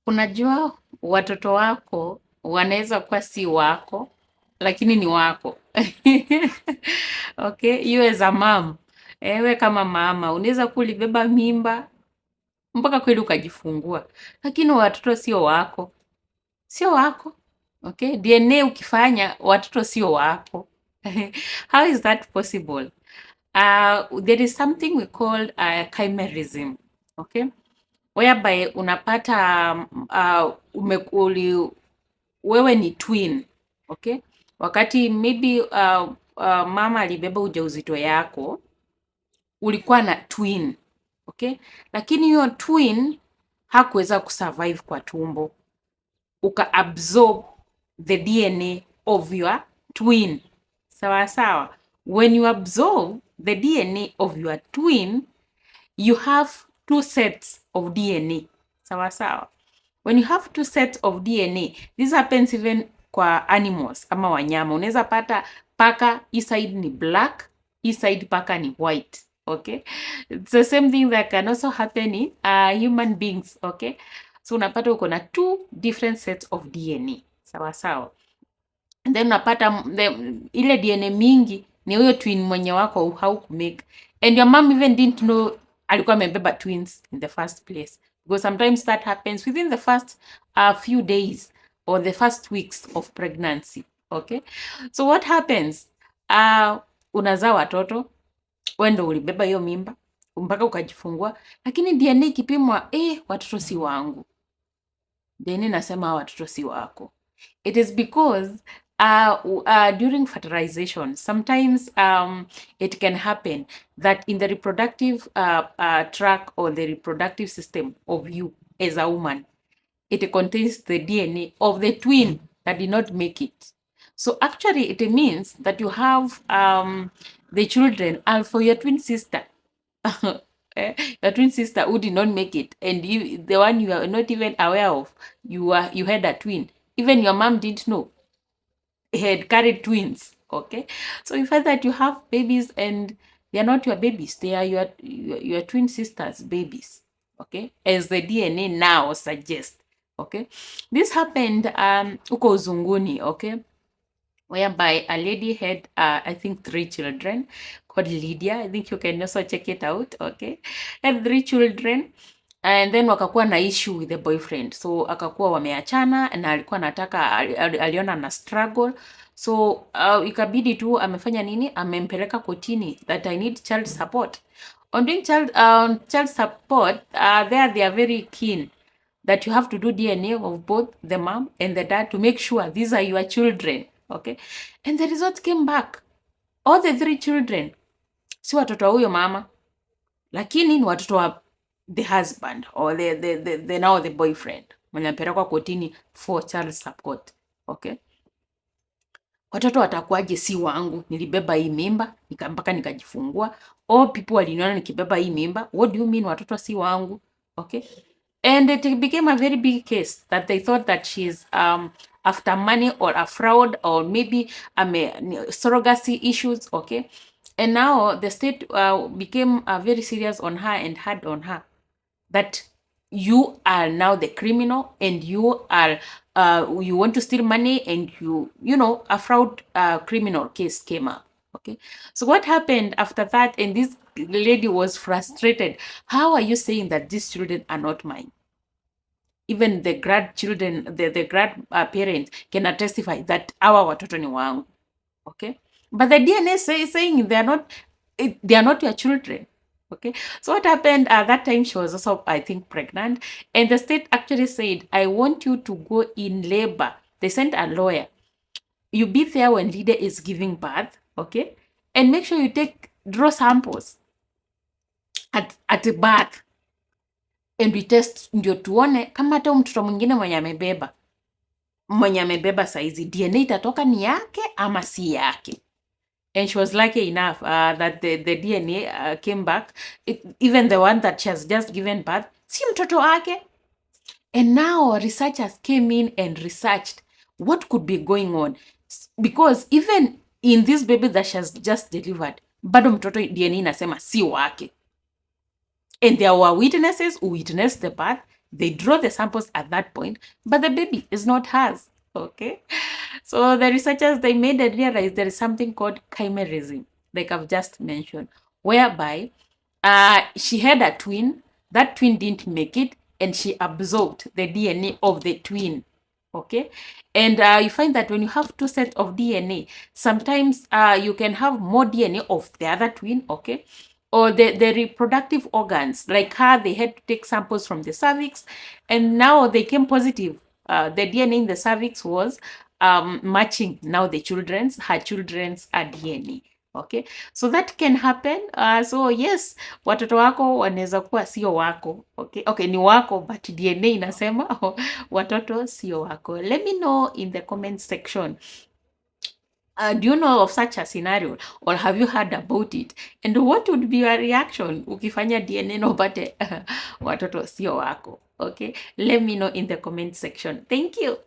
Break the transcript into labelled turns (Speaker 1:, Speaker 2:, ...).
Speaker 1: Unajua watoto wako wanaweza kuwa si wako, lakini ni wako. Okay, you as a mom. Ewe kama mama, unaweza kuwa ulibeba mimba mpaka kweli ukajifungua, lakini watoto sio wako, sio wako. Okay, DNA ukifanya watoto sio wako. How is that possible? There is something we call chimerism. Okay, whereby unapata wewe ni twin. Okay, wakati maybe mama alibeba ujauzito yako, ulikuwa na twin. Okay, lakini hiyo twin hakuweza kusurvive kwa tumbo, ukaabsorb the DNA of your twin. Sawa sawa. When you absorb the DNA of your twin, you have two sets of DNA. Sawa sawa. When you have two sets of DNA, this happens even kwa animals ama wanyama. Unaweza pata paka, hii side ni black, hii side paka ni white. Okay, it's the same thing that can also happen in human beings. Okay, so unapata uko na two different sets of DNA. Sawa sawa. And then unapata ile DNA mingi ni huyo twin mwenye wako haukumake, and your mom even didn't know alikuwa amebeba twins in the first place, because sometimes that happens within the first few days or the first weeks of pregnancy. Okay, so what happens, unazaa watoto, wewe ndo ulibeba hiyo mimba mpaka ukajifungua, lakini DNA ikipimwa, watoto si wangu. DNA nasema watoto si wako. It is because during fertilization, sometimes it can happen that in the reproductive tract or the reproductive system of you as a woman, it contains the DNA of the twin that did not make it. So actually it means that you have the children are for your twin sister. Your twin sister who did not make it, and you, the one you are not even aware of, you had a twin. Even your mom didn't know had carried twins. Okay, so you find that you have babies and they are not your babies, they are your twin sisters' babies. Okay, as the DNA now suggests. Okay, this happened uko uzunguni. Okay, whereby a lady had I think 3 children, called Lydia. I think you can also check it out. Okay, had 3 children, and then wakakuwa na issue with the boyfriend, so akakuwa wameachana na alikuwa anataka aliona na struggle, so ikabidi tu amefanya nini, amempeleka kotini that I need child support. On doing child support, there they are very keen that you have to do DNA of both the mom and the dad to make sure these are your children. Okay, and the result came back, all the 3 children si watoto wa huyo mama, lakini ni watoto wa the husband or the now the boyfriend mwenye amepelekwa kotini for child support. Okay, watoto watakuwaje si wangu? Nilibeba hii mimba mpaka nikajifungua. All people waliniona nikibeba hii mimba. What do you mean watoto si wangu? Okay, and it became a very big case that they thought that she's after money or a fraud or maybe surrogacy issues. Okay, and now the state became very serious on her and hard on her, that you are now the criminal and you are you want to steal money, and you know a fraud criminal case came up. Okay, so what happened after that, and this lady was frustrated. How are you saying that these children are not mine? Even the grandchildren, the grandparents can testify that our watoto ni wangu. Okay, but the DNA saying they are not your children. Okay, so what happened at that time, she was also, I think, pregnant, and the state actually said, I want you to go in labor. They sent a lawyer. You be there when Lydia is giving birth. Okay, and make sure you draw samples at the birth and we test, ndio tuone kama hata mtoto mwingine mwenye amebeba saizi DNA itatoka ni yake ama si yake. And she was lucky enough that the DNA came back. Even the one that she has just given birth, si mtoto wake. And now researchers came in and researched what could be going on. Because even in this baby that she has just delivered, bado mtoto DNA inasema si wake. And there were witnesses who witnessed the birth. They draw the samples at that point, but the baby is not hers. Okay. So the researchers, they made it realize there is something called chimerism, like I've just mentioned, whereby she had a twin, that twin didn't make it, and she absorbed the DNA of the twin. Okay. And you find that when you have two sets of DNA, sometimes you can have more DNA of the other twin. Okay. Or the reproductive organs, like her, they had to take samples from the cervix, and now they came positive. The DNA in the cervix was matching now her children's DNA. Okay, so that can happen. So yes, watoto wako wanaweza kuwa sio wako. Okay, ni wako, but DNA inasema watoto sio wako. Let me know in the comment section. Do you know of such a scenario, or have you heard about it? And what would be your reaction ukifanya DNA na upate watoto sio wako? Okay, let me know in the comment section. Thank you.